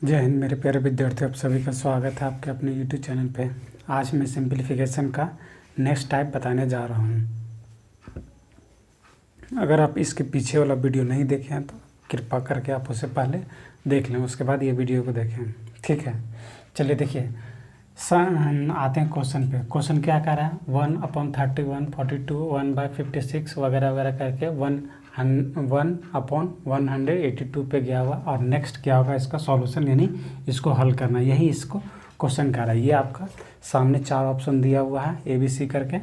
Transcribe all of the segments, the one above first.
जय हिंद मेरे प्यारे विद्यार्थियों, आप सभी का स्वागत है आपके अपने YouTube चैनल पे। आज मैं सिंप्लीफिकेशन का नेक्स्ट टाइप बताने जा रहा हूँ। अगर आप इसके पीछे वाला वीडियो नहीं देखे हैं तो कृपा करके आप उसे पहले देख लें, उसके बाद ये वीडियो को देखें। ठीक है, चलिए देखिए हम आते हैं क्वेश्चन पे। क्वेश्चन क्या कर रहा है, 1/31, 42, 1/56 वगैरह वगैरह करके 1/182 पे गया हुआ। और नेक्स्ट क्या होगा, इसका सॉल्यूशन यानी इसको हल करना, यही इसको क्वेश्चन कर रहा है। ये आपका सामने 4 ऑप्शन दिया हुआ है ABC करके।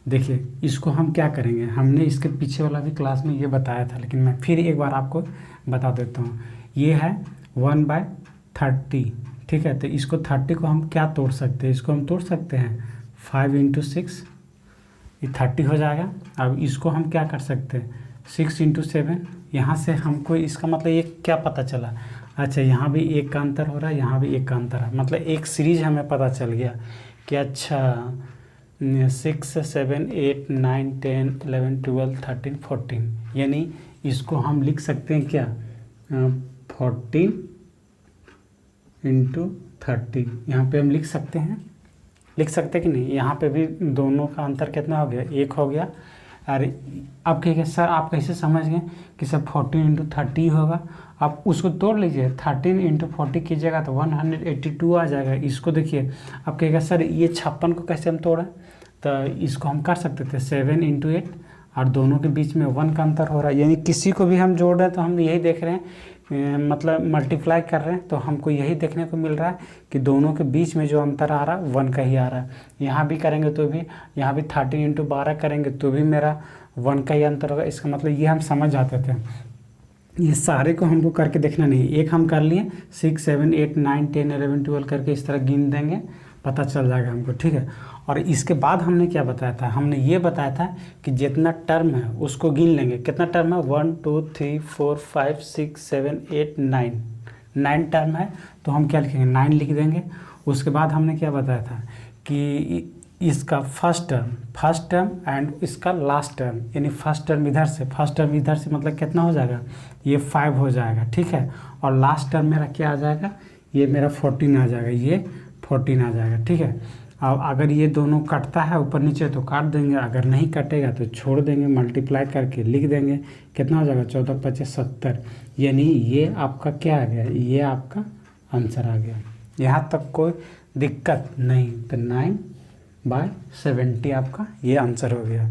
देखिए इसको हम क्या करेंगे, हमने इसके पीछे वाला भी क्लास में ये बताया था, लेकिन मैं फिर एक बार आपको बता देता हूँ। ये है 1/30, ठीक है। तो इसको 30 को हम क्या तोड़ सकते हैं, इसको हम तोड़ सकते हैं 5 × 6, ये 30 हो जाएगा। अब इसको हम क्या कर सकते हैं 6 × 7, यहाँ से हमको इसका मतलब ये क्या पता चला, अच्छा यहाँ भी एक का अंतर हो रहा है, यहाँ भी एक का अंतर है, मतलब एक सीरीज हमें पता चल गया कि अच्छा 6, 7, 8, 9, 10, 11, 12, 13, 14, यानी इसको हम लिख सकते हैं क्या 14 × 30, यहाँ पे हम लिख सकते हैं कि नहीं। यहाँ पे भी दोनों का अंतर कितना हो गया, 1 हो गया। अरे अब कहिए सर आप कैसे समझ गए कि सर 14 × 30 होगा। आप उसको तोड़ लीजिए, 13 × 40 कीजिएगा तो 182 आ जाएगा। इसको देखिए, अब कहेगा सर ये 56 को कैसे हम तोड़ें, तो इसको हम कर सकते थे 7 × 8, और दोनों के बीच में 1 का अंतर हो रहा है, यानी किसी को भी हम जोड़ रहे हैं तो हम यही देख रहे हैं, मतलब मल्टीप्लाई कर रहे हैं तो हमको यही देखने को मिल रहा है कि दोनों के बीच में जो अंतर आ रहा है 1 का ही आ रहा है। यहाँ भी करेंगे तो भी, यहाँ भी 13 × 12 करेंगे तो भी मेरा 1 का ही अंतर होगा। इसका मतलब ये हम समझ जाते थे। ये सारे को हमको करके देखना नहीं, एक हम कर लिए 6, 7, 8, 9, 10, 11, 12 करके इस तरह गिन देंगे, पता चल जाएगा हमको, ठीक है। और इसके बाद हमने क्या बताया था, हमने ये बताया था कि जितना टर्म है उसको गिन लेंगे। कितना टर्म है 1, 2, 3, 4, 5, 6, 7, 8, 9 टर्म है, तो हम क्या लिखेंगे 9 लिख देंगे। उसके बाद हमने क्या बताया था कि इसका फर्स्ट टर्म एंड इसका लास्ट टर्म, यानी फर्स्ट टर्म इधर से मतलब कितना हो जाएगा, ये 5 हो जाएगा, ठीक है। और लास्ट टर्म मेरा क्या आ जाएगा, ये मेरा 14 आ जाएगा, ये 14 आ जाएगा, ठीक है। अब अगर ये दोनों कटता है ऊपर नीचे तो काट देंगे, अगर नहीं कटेगा तो छोड़ देंगे, मल्टीप्लाई करके लिख देंगे, कितना हो जाएगा 14, 25, 70, यानी ये आपका क्या आ गया, ये आपका आंसर आ गया। यहाँ तक कोई दिक्कत नहीं, तो 9/70 आपका ये आंसर हो गया।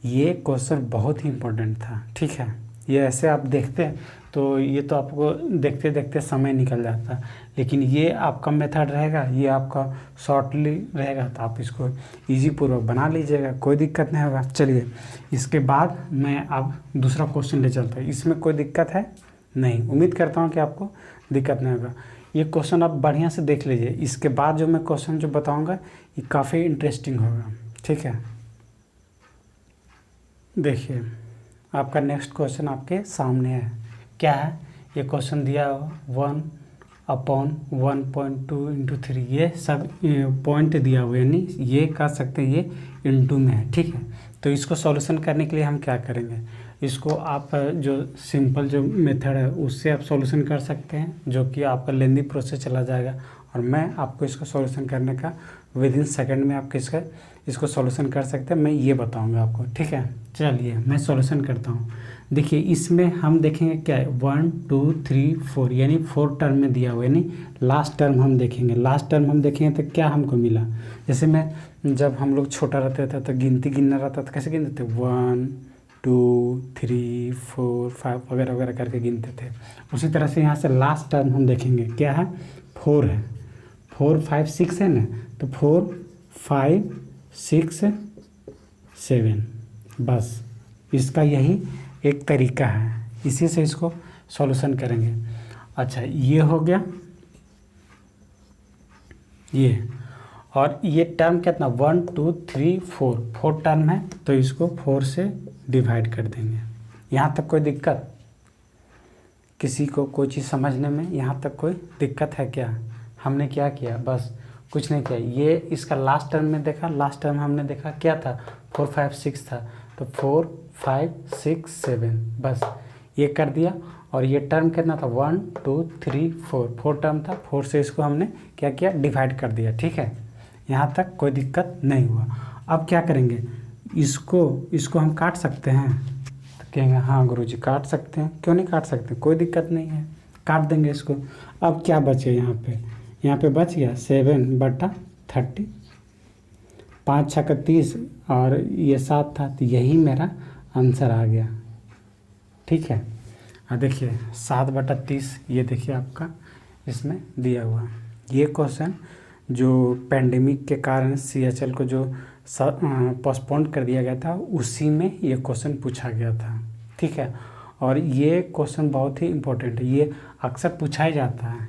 ये क्वेश्चन बहुत ही इम्पोर्टेंट था, ठीक है। ये ऐसे आप देखते हैं तो ये तो आपको देखते देखते समय निकल जाता, लेकिन ये आपका मेथड रहेगा, ये आपका शॉर्टली रहेगा, तो आप इसको इजी पूर्वक बना लीजिएगा, कोई दिक्कत नहीं होगा। चलिए इसके बाद मैं अब दूसरा क्वेश्चन ले चलता हूँ। इसमें कोई दिक्कत है नहीं, उम्मीद करता हूँ कि आपको दिक्कत नहीं होगा। ये क्वेश्चन आप बढ़िया से देख लीजिए, इसके बाद जो मैं क्वेश्चन जो बताऊँगा ये काफ़ी इंटरेस्टिंग होगा, ठीक है। देखिए आपका नेक्स्ट क्वेश्चन आपके सामने है, क्या है ये क्वेश्चन दिया हुआ 1/1.2 × 3, ये सब पॉइंट दिया हुआ, यानी ये कर सकते हैं ये इनटू में है, ठीक है। तो इसको सॉल्यूशन करने के लिए हम क्या करेंगे, इसको आप जो सिंपल जो मेथड है उससे आप सॉल्यूशन कर सकते हैं, जो कि आपका लेंदी प्रोसेस चला जाएगा, और मैं आपको इसको सॉल्यूशन करने का विदिन सेकंड में आप इसको सॉल्यूशन कर सकते हैं, मैं ये बताऊंगा आपको, ठीक है। चलिए मैं सॉल्यूशन करता हूँ। देखिए इसमें हम देखेंगे क्या है 1, 2, 3, 4, यानी 4 टर्म में दिया हुआ, यानी लास्ट टर्म हम देखेंगे तो क्या हमको मिला। जैसे मैं जब हम लोग छोटा रहते थे तो गिनना रहता था, कैसे गिनते थे 1, 2, 3, 4, 5 वगैरह वगैरह करके गिनते थे। उसी तरह से यहाँ से लास्ट टर्म हम देखेंगे क्या है 4 है, 4, 5, 6 है ना, तो 4, 5, 6, 7, बस इसका यही एक तरीका है, इसी से इसको सॉल्यूशन करेंगे। अच्छा ये हो गया ये, और ये टर्म कितना 1, 2, 3, 4 टर्म है, तो इसको 4 से डिवाइड कर देंगे। यहाँ तक कोई दिक्कत, किसी को कोई चीज़ समझने में यहाँ तक कोई दिक्कत है क्या। हमने क्या किया, बस कुछ नहीं किया, ये इसका लास्ट टर्म में देखा, लास्ट टर्म हमने देखा क्या था 4, 5, 6 था, तो 4, 5, 6, 7, बस ये कर दिया। और ये टर्म कितना था 1 2 3 4, 4 टर्म था, 4 से इसको हमने क्या किया डिवाइड कर दिया। ठीक है, यहाँ तक कोई दिक्कत नहीं हुआ। अब क्या करेंगे, इसको हम काट सकते हैं, तो कहेंगे हाँ गुरुजी काट सकते हैं, क्यों नहीं काट सकते, कोई दिक्कत नहीं है, काट देंगे इसको। अब क्या बचे यहाँ पे बच गया 7/30, 5 6 30 और ये 7 था, तो यही मेरा आंसर आ गया। ठीक है, और देखिए 7/30 ये देखिए आपका इसमें दिया हुआ है। ये क्वेश्चन जो पेंडेमिक के कारण CHL को जो पोस्टपोन कर दिया गया था, उसी में ये क्वेश्चन पूछा गया था। ठीक है, और ये क्वेश्चन बहुत ही इम्पोर्टेंट है, ये अक्सर पूछा ही जाता है।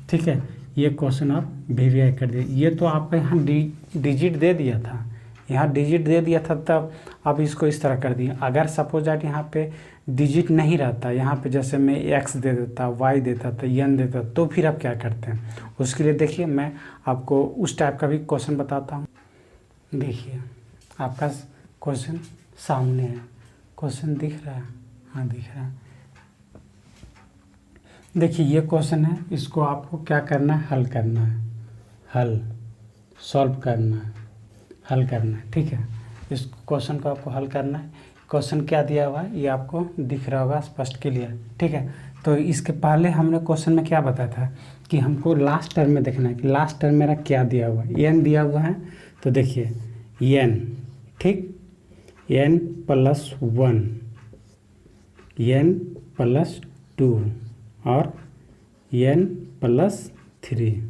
ठीक है, ये क्वेश्चन आप वेरीफाई कर दिए। ये तो आपका यहाँ डिजिट दे दिया था, यहाँ डिजिट दे दिया था, तब आप इसको इस तरह कर दिए। अगर सपोज दैट यहाँ पे डिजिट नहीं रहता, यहाँ पे जैसे मैं x दे देता, y देता था, n देता, तो फिर आप क्या करते हैं, उसके लिए देखिए मैं आपको उस टाइप का भी क्वेश्चन बताता हूँ। देखिए आपका क्वेश्चन सामने है, क्वेश्चन दिख रहा है, हाँ दिख रहा है। देखिए ये क्वेश्चन है, इसको आपको क्या करना है, हल करना है, सॉल्व करना है, हल करना है। ठीक है, इस क्वेश्चन को आपको हल करना है। क्वेश्चन क्या दिया हुआ है ये आपको दिख रहा होगा स्पष्ट क्लियर। ठीक है, तो इसके पहले हमने क्वेश्चन में क्या बताया था कि हमको लास्ट टर्म में देखना है कि लास्ट टर्म मेरा क्या दिया हुआ है, n दिया हुआ है। तो देखिए n, ठीक, n + 1, n + 2 और n + 3,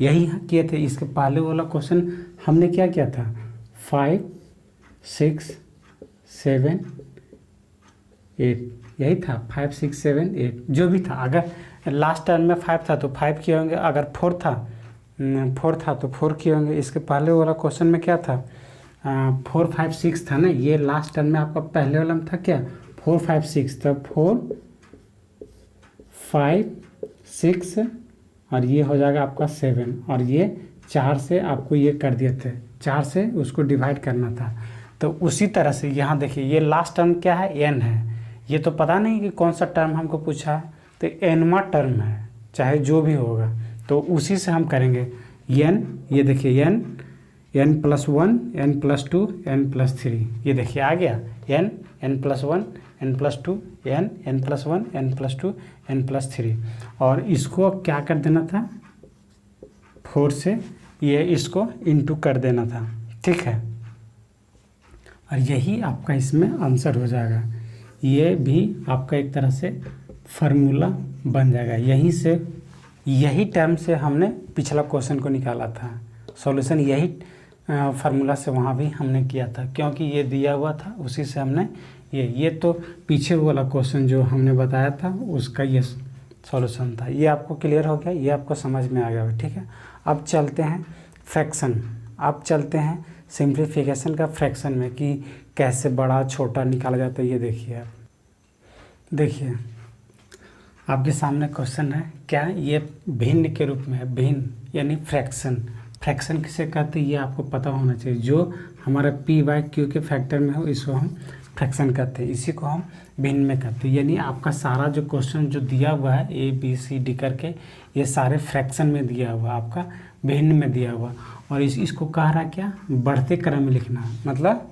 यही किए थे। इसके पहले वाला क्वेश्चन हमने क्या किया था, 5 6 7 8, यही था 5 6 7 8 जो भी था। अगर लास्ट टर्म में 5 था तो 5 किए होंगे, अगर 4 था तो 4 किए होंगे। इसके पहले वाला क्वेश्चन में क्या था, 4 5 6 था ना, ये लास्ट टर्म में आपका पहले वाला में था क्या 4 5 6, तब 4 5 6 और ये हो जाएगा आपका 7, और ये 4 से आपको ये कर दिए थे, 4 से उसको डिवाइड करना था। तो उसी तरह से यहाँ देखिए ये लास्ट टर्म क्या है, n है। ये तो पता नहीं कि कौन सा टर्म हमको पूछा है, तो nवां टर्म है, चाहे जो भी होगा, तो उसी से हम करेंगे n। ये देखिए n + 1 n + 2 n + 3, ये देखिए आ गया n + 1 n + 2 n + 1 n + 2 n + 3, और इसको क्या कर देना था, 4 से ये इसको इंटू कर देना था। ठीक है, और यही आपका इसमें आंसर हो जाएगा। ये भी आपका एक तरह से फार्मूला बन जाएगा। यही टर्म से हमने पिछला क्वेश्चन को निकाला था, सॉल्यूशन यही फार्मूला से वहाँ भी हमने किया था, क्योंकि ये दिया हुआ था, उसी से हमने ये तो पीछे वाला क्वेश्चन जो हमने बताया था उसका ये सॉल्यूशन था। ये आपको क्लियर हो गया, ये आपको समझ में आ गया। ठीक है, अब चलते हैं फ्रैक्शन, अब चलते हैं सिंप्लीफिकेशन का फ्रैक्शन में कि कैसे बड़ा छोटा निकाला जाता है। ये देखिए आप, देखिए आपके सामने क्वेश्चन है क्या, ये भिन्न के रूप में है, भिन्न यानी फ्रैक्शन किसे कहते हैं ये आपको पता होना चाहिए। जो हमारा p/q के फैक्टर में हो इसको हम फ्रैक्शन कहते हैं, इसी को हम भिन्न में कहते हैं। यानी आपका सारा जो क्वेश्चन जो दिया हुआ है ABCD करके, ये सारे फ्रैक्शन में दिया हुआ, आपका भिन्न में दिया हुआ, और इसको कह रहा क्या, बढ़ते क्रम में लिखना, मतलब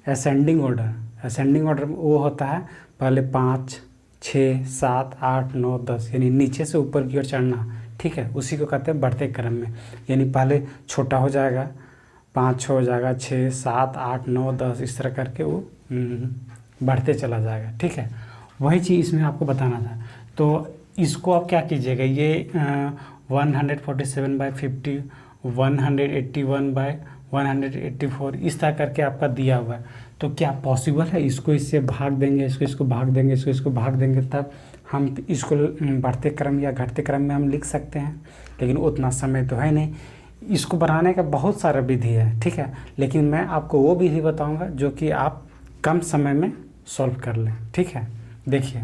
असेंडिंग ऑर्डर। असेंडिंग ऑर्डर वो होता है पहले 5 6 7 8 9 10, यानी नीचे से ऊपर की ओर चढ़ना। ठीक है, उसी को कहते हैं बढ़ते क्रम में, यानी पहले छोटा हो जाएगा, 5 हो जाएगा, 6 7 8 9 10, इस तरह करके वो बढ़ते चला जाएगा। ठीक है, वही चीज़ इसमें आपको बताना था। तो इसको आप क्या कीजिएगा, ये 147/50 181/184 इस तरह करके आपका दिया हुआ है। तो क्या पॉसिबल है इसको इससे भाग देंगे, इसको भाग देंगे, इसको भाग देंगे, तब हम इसको बढ़ते क्रम या घटते क्रम में हम लिख सकते हैं। लेकिन उतना समय तो है नहीं, इसको बनाने का बहुत सारा विधि है। ठीक है, लेकिन मैं आपको वो विधि बताऊंगा जो कि आप कम समय में सॉल्व कर लें। ठीक है, देखिए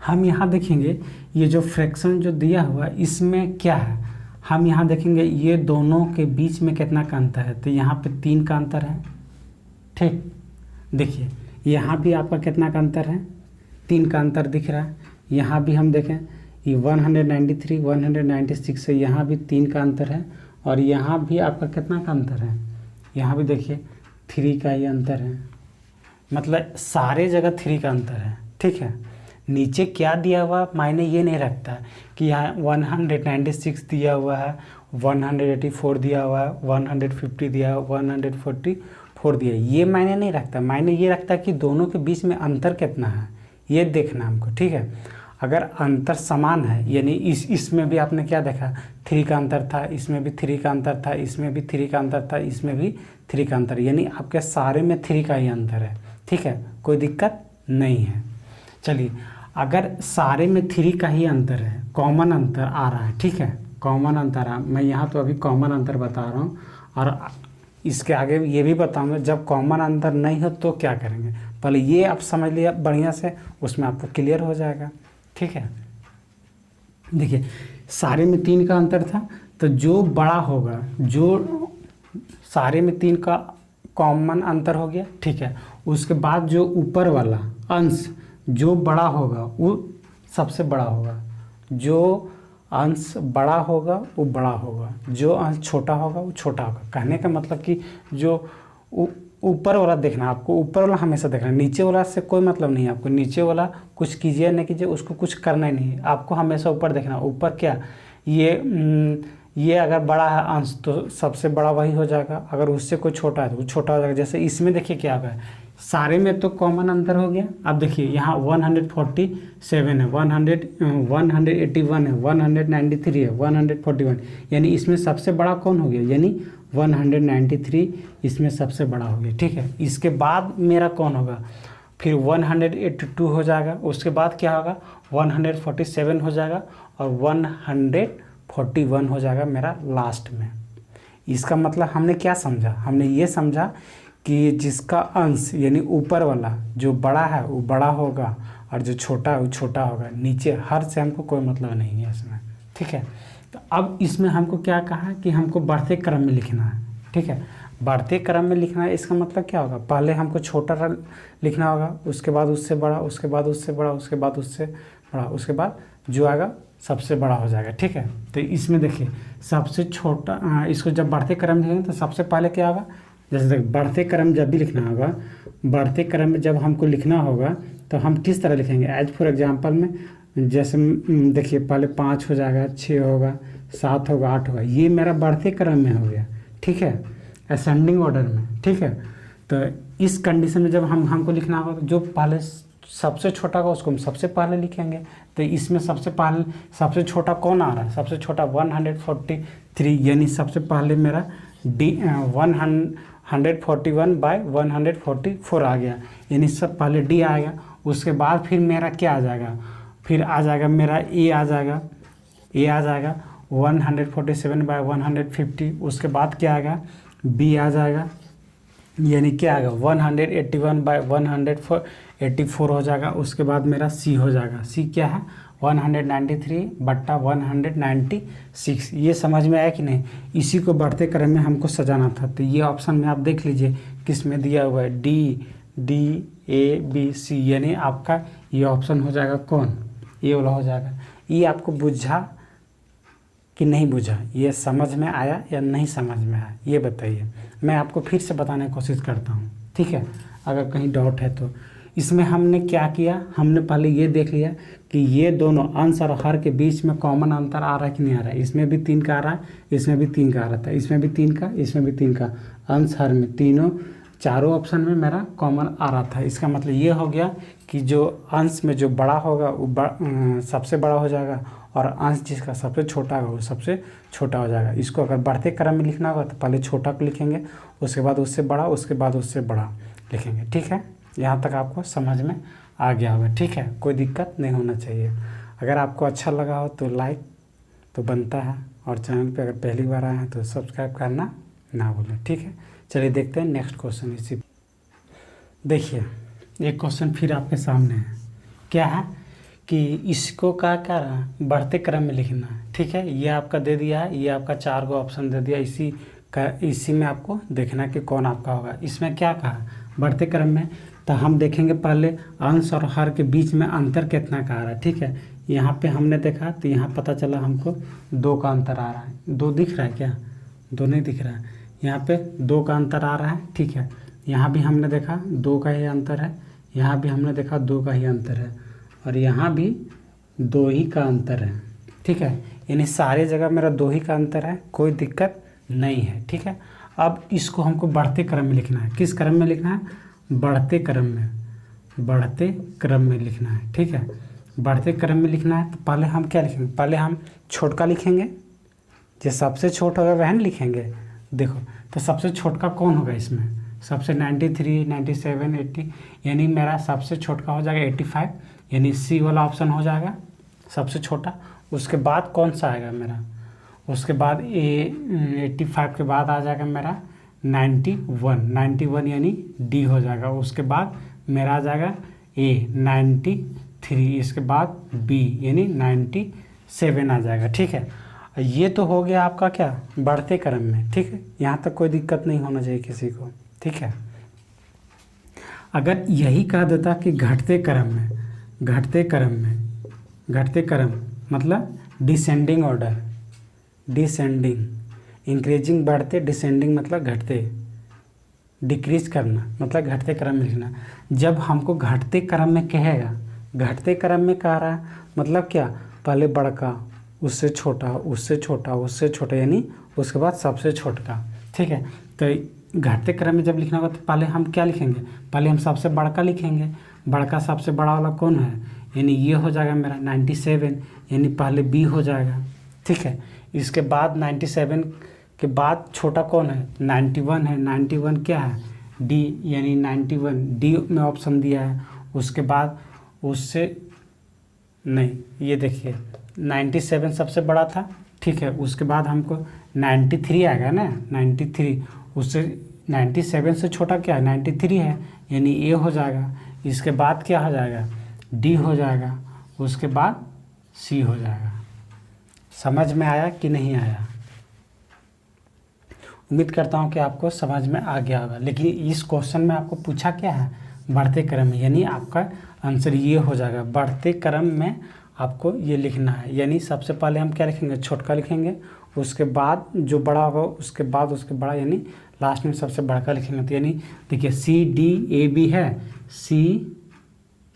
हम यहाँ देखेंगे ये जो फ्रैक्शन जो दिया हुआ है इसमें क्या है, हम यहाँ देखेंगे ये दोनों के बीच में कितना का अंतर है, तो यहाँ पे 3 का अंतर है। ठीक, देखिए यहाँ भी आपका कितना का अंतर है, 3 का अंतर दिख रहा है। यहाँ भी हम देखें ये 193 196 से यहाँ भी 3 का अंतर है, और यहाँ भी आपका कितना का अंतर है, यहाँ भी देखिए 3 का ही अंतर है। मतलब सारे जगह 3 का अंतर है, ठीक है। नीचे क्या दिया हुआ मायने ये नहीं रखता कि यहाँ 196 दिया हुआ है, 184 दिया हुआ है, 150 दिया है, 144 दिया है, ये मायने नहीं रखता। मायने ये रखता है कि दोनों के बीच में अंतर कितना है, ये देखना हमको, ठीक है। अगर अंतर समान है, यानी इसमें भी आपने क्या देखा, 3 का अंतर था, इसमें भी 3 का अंतर था, इसमें भी 3 का अंतर था, इसमें भी 3 का अंतर, यानी आपके सारे में 3 का ही अंतर है, ठीक है, कोई दिक्कत नहीं है। चलिए, अगर सारे में 3 का ही अंतर है, कॉमन अंतर आ रहा है, ठीक है, कॉमन अंतर आ, मैं यहाँ तो अभी कॉमन अंतर बता रहा हूँ, और इसके आगे ये भी बताऊँगा जब कॉमन अंतर नहीं हो तो क्या करेंगे। पहले ये आप समझ लिया बढ़िया से, उसमें आपको क्लियर हो जाएगा, ठीक है। देखिए, सारे में 3 का अंतर था, तो जो बड़ा होगा, जो सारे में 3 का कॉमन अंतर हो गया, ठीक है, उसके बाद जो ऊपर वाला अंश जो बड़ा होगा वो सबसे बड़ा होगा, जो अंश बड़ा होगा वो बड़ा होगा, जो अंश छोटा होगा वो छोटा होगा। कहने का मतलब कि जो ऊपर वाला देखना, आपको ऊपर वाला हमेशा देखना, नीचे वाला से कोई मतलब नहीं है आपको। नीचे वाला कुछ कीजिए न कीजिए, उसको कुछ करना ही नहीं है, आपको हमेशा ऊपर देखना। ऊपर क्या, ये अगर बड़ा है अंश तो सबसे बड़ा वही हो जाएगा, अगर उससे कोई छोटा है तो वो छोटा हो जाएगा। जैसे इसमें देखिए क्या होगा, सारे में तो कॉमन अंतर हो गया। अब देखिए यहाँ 147 है, 181 है, 193 है, 141, यानी इसमें सबसे बड़ा कौन हो गया, यानी 193 इसमें सबसे बड़ा हो गया, ठीक है। इसके बाद मेरा कौन होगा, फिर 182 हो जाएगा, उसके बाद क्या होगा 147 हो जाएगा, और 141 हो जाएगा मेरा लास्ट में। इसका मतलब हमने क्या समझा, हमने ये समझा कि जिसका अंश यानी ऊपर वाला जो बड़ा है वो बड़ा होगा, और जो छोटा है वो छोटा होगा। नीचे हर से हमको कोई मतलब नहीं है इसमें, ठीक है। तो अब इसमें हमको क्या कहा कि हमको बढ़ते क्रम में लिखना है, ठीक है। बढ़ते क्रम में लिखना है, इसका मतलब क्या होगा, पहले हमको छोटा लिखना होगा, उसके बाद उससे बड़ा, उसके बाद उससे बड़ा, उसके बाद उससे बड़ा, उसके बाद जो आएगा सबसे बड़ा हो जाएगा, ठीक है। तो इसमें देखिए सबसे छोटा, इसको जब बढ़ते क्रम लिखेंगे तो सबसे पहले क्या होगा, जैसे बढ़ते क्रम जब भी लिखना होगा, बढ़ते क्रम में जब हमको लिखना होगा तो हम किस तरह लिखेंगे। एज फॉर एग्जांपल में जैसे देखिए पहले 5 हो जाएगा, 6 होगा, 7 होगा, 8 होगा, ये मेरा बढ़ते क्रम में हो गया, ठीक है, असेंडिंग ऑर्डर में, ठीक है। तो इस कंडीशन में जब हमको लिखना होगा तो जो पहले सबसे छोटा होगा उसको हम सबसे पहले लिखेंगे। तो इसमें सबसे पहले सबसे छोटा कौन आ रहा है, सबसे छोटा 143, यानी सबसे पहले मेरा 141/144 आ गया, यानी सब पहले डी आएगा। उसके बाद फिर मेरा क्या आ जाएगा, फिर आ जाएगा मेरा ए आ जाएगा, 147/150। उसके बाद क्या आएगा, बी आ जाएगा, यानी क्या आएगा 181/184 हो जाएगा। उसके बाद मेरा सी हो जाएगा, सी क्या है 193/196। ये समझ में आया कि नहीं। इसी को बढ़ते क्रम में हमको सजाना था। तो ये ऑप्शन में आप देख लीजिए किस में दिया हुआ है, D, A, B, C, यानी आपका ये ऑप्शन हो जाएगा कौन, ये वाला हो जाएगा। ये आपको बुझा कि नहीं बुझा, ये समझ में आया या नहीं समझ में आया, ये बताइए। मैं आपको फिर से बताने की कोशिश करता हूँ, ठीक है, अगर कहीं डाउट है तो। इसमें हमने क्या किया, हमने पहले ये देख लिया कि ये दोनों अंश और हर के बीच में कॉमन अंतर आ रहा है कि नहीं आ रहा है। इसमें भी 3 का आ रहा है, इसमें भी 3 का आ रहा था, इसमें भी 3 का, इसमें भी 3 का, अंश हर में तीनों चारों ऑप्शन में मेरा कॉमन आ रहा था। इसका मतलब ये हो गया कि जो अंश में जो बड़ा होगा वो सबसे बड़ा हो जाएगा, और अंश जिसका सबसे छोटा होगा वो सबसे छोटा हो जाएगा। इसको अगर बढ़ते क्रम में लिखना होगा तो पहले छोटा को लिखेंगे, उसके बाद उससे बड़ा, उसके बाद उससे बड़ा लिखेंगे, ठीक है। यहाँ तक आपको समझ में आ गया होगा, ठीक है, कोई दिक्कत नहीं होना चाहिए। अगर आपको अच्छा लगा हो तो लाइक तो बनता है, और चैनल पे अगर पहली बार आए हैं तो सब्सक्राइब करना ना भूलें, ठीक है। चलिए देखते हैं नेक्स्ट क्वेश्चन। इसी देखिए एक क्वेश्चन फिर आपके सामने है, क्या है कि इसको क्या कर रहा है, बढ़ते क्रम में लिखना है, ठीक है। ये आपका दे दिया है, ये आपका 4 गो ऑप्शन दे दिया, इसी में आपको देखना कि कौन आपका होगा। इसमें क्या कहा, बढ़ते क्रम में तो हम देखेंगे पहले अंश और हर के बीच में अंतर कितना का आ रहा है। ठीक है, यहाँ पे हमने देखा तो यहाँ पता चला हमको 2 का अंतर आ रहा है। 2 दिख रहा है क्या? 2 नहीं दिख रहा है, यहाँ पे 2 का अंतर आ रहा है। ठीक है, यहाँ भी हमने देखा 2 का ही अंतर है, यहाँ भी हमने देखा 2 का ही अंतर है, और यहाँ भी 2 ही का अंतर है। ठीक है, यानी सारे जगह मेरा 2 ही का अंतर है, कोई दिक्कत नहीं है। ठीक है, अब इसको हमको बढ़ते क्रम में लिखना है। किस क्रम में लिखना है? बढ़ते क्रम में, बढ़ते क्रम में लिखना है। ठीक है, बढ़ते क्रम में लिखना है तो पहले हम क्या लिखेंगे? पहले हम छोटका लिखेंगे, जो सबसे छोटा होगा वह लिखेंगे। देखो तो सबसे छोटका कौन होगा इसमें? सबसे 93, 97, 80, यानी मेरा सबसे छोटका हो जाएगा 85, यानी सी वाला ऑप्शन हो जाएगा सबसे छोटा। उसके बाद कौन सा आएगा मेरा? उसके बाद 85 के बाद आ जाएगा मेरा 91 यानी डी हो जाएगा। उसके बाद मेरा आ जाएगा ए 93, इसके बाद बी यानी 97 आ जाएगा। ठीक है, ये तो हो गया आपका क्या? बढ़ते क्रम में। ठीक है, यहाँ तक कोई दिक्कत नहीं होना चाहिए किसी को। ठीक है, अगर यही कह देता कि घटते क्रम में, घटते क्रम में, घटते क्रम मतलब डिसेंडिंग ऑर्डर, डिसेंडिंग, इंक्रीजिंग बढ़ते, डिसेंडिंग मतलब घटते, डिक्रीज करना मतलब घटते क्रम में लिखना। जब हमको घटते क्रम में कहेगा, घटते क्रम में कह रहा है मतलब क्या? पहले बड़का, उससे छोटा, उससे छोटा, उससे छोटा, यानी उसके बाद सबसे छोटा। ठीक है, तो घटते क्रम में जब लिखना होगा तो पहले हम क्या लिखेंगे? पहले हम सबसे बड़का लिखेंगे। बड़का सबसे बड़ा वाला कौन है? यानी ये हो जाएगा मेरा 97, यानी पहले बी हो जाएगा। ठीक है, इसके बाद 97 के बाद छोटा कौन है? 91 है। 91 क्या है? डी, यानी 91 डी में ऑप्शन दिया है। उसके बाद उससे नहीं, ये देखिए 97 सबसे बड़ा था। ठीक है, उसके बाद हमको 93 आएगा ना, 93, उससे 97 से छोटा क्या है? 93 है, यानी ए हो जाएगा। इसके बाद क्या हो जाएगा? डी हो जाएगा। उसके बाद सी हो जाएगा। समझ में आया कि नहीं आया? उम्मीद करता हूँ कि आपको समझ में आ गया होगा। लेकिन इस क्वेश्चन में आपको पूछा क्या है? बढ़ते क्रम में, यानी आपका आंसर ये हो जाएगा। बढ़ते क्रम में आपको ये लिखना है, यानी सबसे पहले हम क्या लिखेंगे? छोटका लिखेंगे। उसके बाद जो बड़ा होगा उसके बाद उसके बड़ा, यानी लास्ट में सबसे बड़का लिखेंगे। तो यानी देखिए CDAB है,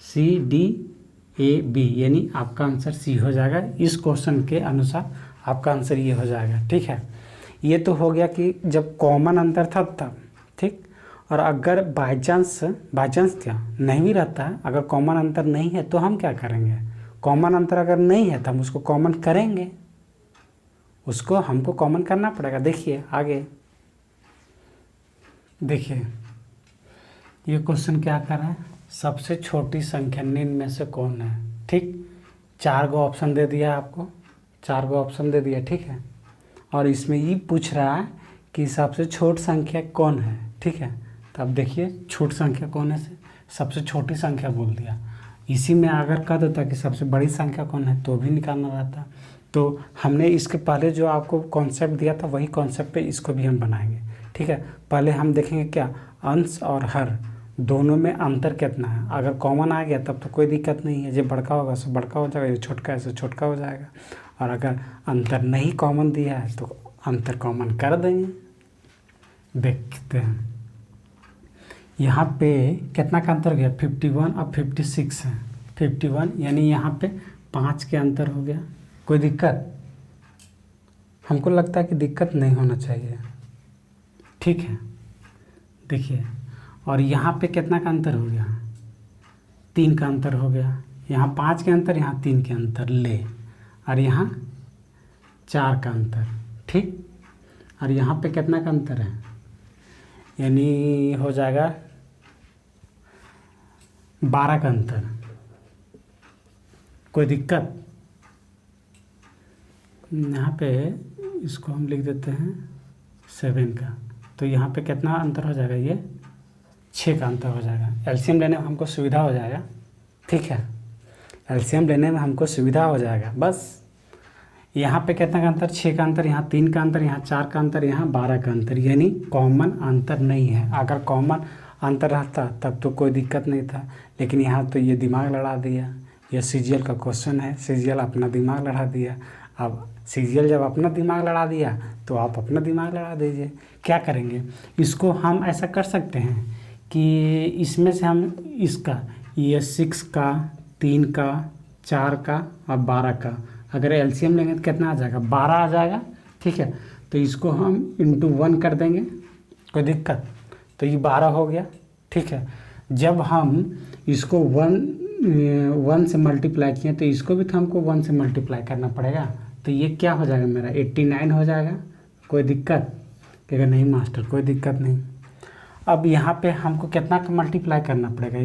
CDAB, यानी आपका आंसर सी हो जाएगा। इस क्वेश्चन के अनुसार आपका आंसर ये हो जाएगा। ठीक है, ये तो हो गया कि जब कॉमन अंतर था तब। ठीक, और अगर बाई चांस क्या नहीं भी रहता है, अगर कॉमन अंतर नहीं है तो हम क्या करेंगे? कॉमन अंतर अगर नहीं है तो हम उसको कॉमन करेंगे, उसको हमको कॉमन करना पड़ेगा। देखिए आगे, देखिए ये क्वेश्चन क्या कर रहा है? सबसे छोटी संख्या निम्न में से कौन है? ठीक, 4 गो ऑप्शन दे दिया आपको, 4 गो ऑप्शन दे दिया। ठीक है, और इसमें ये पूछ रहा है कि सबसे छोटी संख्या कौन है। ठीक है, तो अब देखिए छोटी संख्या कौन है से सबसे छोटी संख्या बोल दिया। इसी में अगर कह देता कि सबसे बड़ी संख्या कौन है तो भी निकालना रहता। तो हमने इसके पहले जो आपको कॉन्सेप्ट दिया था वही कॉन्सेप्ट पे इसको भी हम बनाएंगे। ठीक है, पहले हम देखेंगे क्या? अंश और हर दोनों में अंतर कितना है। अगर कॉमन आ गया तब तो कोई दिक्कत नहीं है, जो बड़का होगा सो बड़का हो जाएगा, जो छोटका है सो छोटका हो जाएगा। और अगर अंतर नहीं कॉमन दिया है तो अंतर कॉमन कर देंगे। देखते हैं यहाँ पे कितना का अंतर गया? 51 और 56 है। 51 यानी यहाँ पे 5 के अंतर हो गया। कोई दिक्कत? हमको लगता है कि दिक्कत नहीं होना चाहिए। ठीक है, देखिए, और यहाँ पे कितना का अंतर हो गया? 3 का अंतर हो गया। यहाँ 5 के अंतर, यहाँ 3 के अंतर ले, और यहाँ 4 का अंतर। ठीक, और यहाँ पे कितना का अंतर है? यानी हो जाएगा 12 का अंतर। कोई दिक्कत? यहाँ पे इसको हम लिख देते हैं 7 का, तो यहाँ पे कितना अंतर हो जाएगा? ये 6 का अंतर हो जाएगा। एलसीएम लेने में हमको सुविधा हो जाएगा। ठीक है, एलसीएम लेने में हमको सुविधा हो जाएगा। बस यहाँ पे कितना का अंतर? 6 का अंतर, यहाँ 3 का अंतर, यहाँ 4 का अंतर, यहाँ 12 का अंतर, यानी कॉमन अंतर नहीं है। अगर कॉमन अंतर रहता तब तो कोई दिक्कत नहीं था, लेकिन यहाँ तो ये दिमाग लड़ा दिया। ये सीजीएल का क्वेश्चन है, सीजीएल अपना दिमाग लड़ा दिया। अब सीजीएल जब अपना दिमाग लड़ा दिया तो आप अपना दिमाग लड़ा दीजिए। क्या करेंगे, इसको हम ऐसा कर सकते हैं कि इसमें से हम इसका ये 6 का, 3 का, 4 का और 12 का अगर एलसीएम लेंगे तो कितना आ जाएगा, 12 आ जाएगा। ठीक है, तो इसको हम इंटू 1 कर देंगे, कोई दिक्कत, तो ये 12 हो गया। ठीक है, जब हम इसको 1 से मल्टीप्लाई किए तो इसको भी तो हमको 1 से मल्टीप्लाई करना पड़ेगा। तो ये क्या हो जाएगा, मेरा 89 हो जाएगा। कोई दिक्कत, कहेगा नहीं मास्टर कोई दिक्कत नहीं। अब यहाँ पे हमको कितना का मल्टीप्लाई करना पड़ेगा,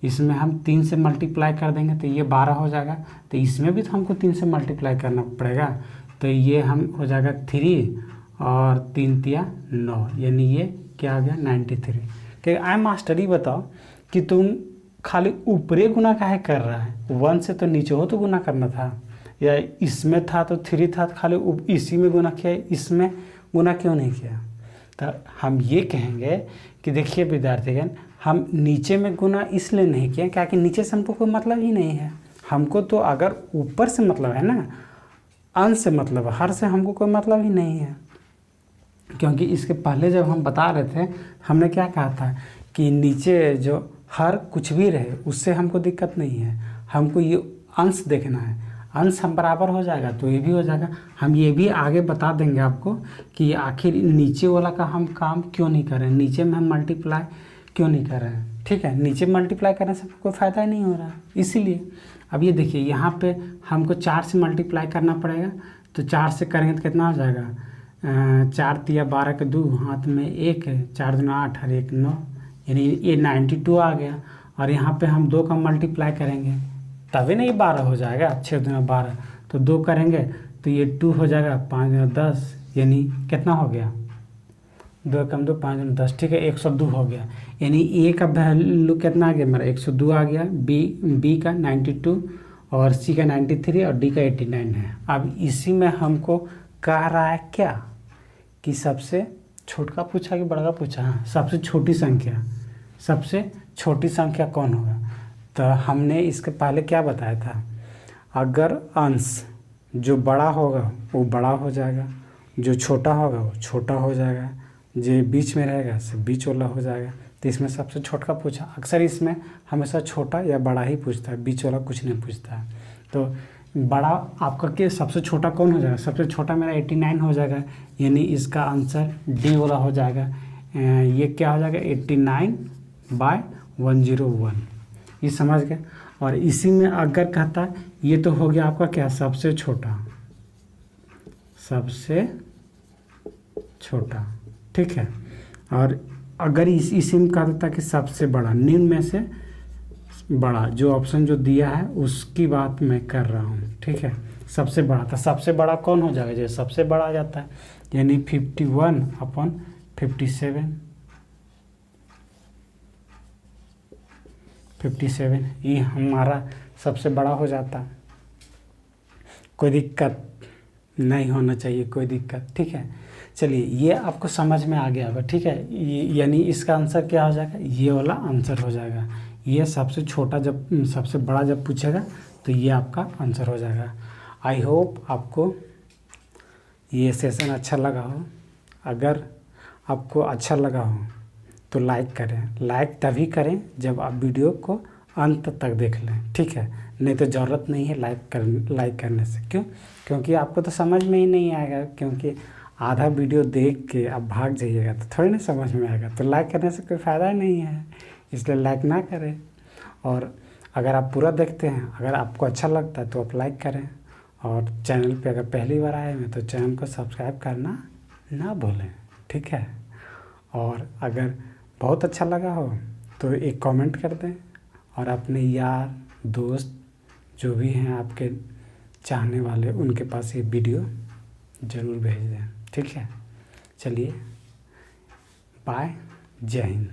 इसमें हम 3 से मल्टीप्लाई कर देंगे तो ये 12 हो जाएगा। तो इसमें भी तो हमको 3 से मल्टीप्लाई करना पड़ेगा, तो ये हम हो जाएगा 3 और 3 तिया 9, यानी ये क्या आ गया 93। कि आए मास्टर ही बताओ कि तुम खाली ऊपरे गुना काहे कर रहा है, 1 से तो नीचे हो तो गुना करना था, या इसमें था तो 3 था तो खाली इसी में गुना किया, इसमें गुना क्यों नहीं किया। तो हम ये कहेंगे कि देखिए विद्यार्थीगण, हम नीचे में गुना इसलिए नहीं किए क्योंकि नीचे से हमको कोई मतलब ही नहीं है। हमको तो अगर ऊपर से मतलब है ना, अंश से मतलब, हर से हमको कोई मतलब ही नहीं है। क्योंकि इसके पहले जब हम बता रहे थे हमने क्या कहा था कि नीचे जो हर कुछ भी रहे उससे हमको दिक्कत नहीं है, हमको ये अंश देखना है। अंश हम बराबर हो जाएगा तो ये भी हो जाएगा। हम ये भी आगे बता देंगे आपको कि आखिर नीचे वाला का हम काम क्यों नहीं कर रहे हैं, नीचे में हम मल्टीप्लाई क्यों नहीं कर रहे हैं। ठीक है, नीचे मल्टीप्लाई करने से कोई फ़ायदा ही नहीं हो रहा, इसीलिए। अब ये देखिए यहाँ पे हमको 4 से मल्टीप्लाई करना पड़ेगा, तो 4 से करेंगे तो कितना हो जाएगा, 4 तिया 12 के 2, हाथ में 1 है, 4 दूना 8 और 1 9, यानी ये 92 आ गया। और यहाँ पे हम 2 का मल्टीप्लाई करेंगे तभी नहीं 12 हो जाएगा, 6 दूना 12, तो 2 करेंगे तो ये 2 हो जाएगा, 5 दूना 10, यानी कितना हो गया, 2 कम 2 5 दूना 10। ठीक है, 102 हो गया। यानी ए का वैल्यू कितना आ गया मेरा, 102 आ गया। बी का 92 और सी का 93 और डी का 89 है। अब इसी में हमको कह रहा है क्या कि सबसे छोटा पूछा कि बड़ा पूछा, हाँ सबसे छोटी संख्या, सबसे छोटी संख्या कौन होगा। तो हमने इसके पहले क्या बताया था, अगर अंश जो बड़ा होगा वो बड़ा हो जाएगा, जो छोटा होगा वो छोटा हो जाएगा, जो बीच में रहेगा सब बीच वाला हो जाएगा। तो इसमें सबसे छोटा पूछा, अक्सर इसमें हमेशा छोटा या बड़ा ही पूछता है, बीच वाला कुछ नहीं पूछता है। तो बड़ा आपका के सबसे छोटा कौन हो जाएगा, सबसे छोटा मेरा 89 हो जाएगा, यानी इसका आंसर डी वाला हो जाएगा। ये क्या हो जाएगा 89/101, ये समझ गए। और इसी में अगर कहता है ये तो हो गया आपका क्या, सबसे छोटा, सबसे छोटा। ठीक है, और अगर इसी में कहा देता कि सबसे बड़ा, निम्न में से बड़ा, जो ऑप्शन जो दिया है उसकी बात मैं कर रहा हूँ। ठीक है, सबसे बड़ा था, सबसे बड़ा कौन हो जाएगा, जो सबसे बड़ा आ जाता है, यानी 51/57, 57 ये हमारा सबसे बड़ा हो जाता। कोई दिक्कत नहीं होना चाहिए, कोई दिक्कत। ठीक है, चलिए ये आपको समझ में आ गया होगा। ठीक है, यानी इसका आंसर क्या हो जाएगा, ये वाला आंसर हो जाएगा। ये सबसे छोटा जब सबसे बड़ा जब पूछेगा तो ये आपका आंसर हो जाएगा। आई होप आपको ये सेशन अच्छा लगा हो। अगर आपको अच्छा लगा हो तो लाइक करें। लाइक तभी करें जब आप वीडियो को अंत तक देख लें। ठीक है, नहीं तो ज़रूरत नहीं है लाइक करने से। क्यों, क्योंकि आपको तो समझ में ही नहीं आएगा, क्योंकि आधा वीडियो देख के आप भाग जाइएगा तो थोड़ी ना समझ में आएगा। तो लाइक करने से कोई फ़ायदा नहीं है, इसलिए लाइक ना करें। और अगर आप पूरा देखते हैं, अगर आपको अच्छा लगता है तो आप लाइक करें। और चैनल पे अगर पहली बार आए हैं तो चैनल को सब्सक्राइब करना ना भूलें। ठीक है, और अगर बहुत अच्छा लगा हो तो एक कमेंट कर दें, और अपने यार दोस्त जो भी हैं आपके चाहने वाले उनके पास ये वीडियो ज़रूर भेज दें। ठीक है, चलिए बाय, जय हिंद।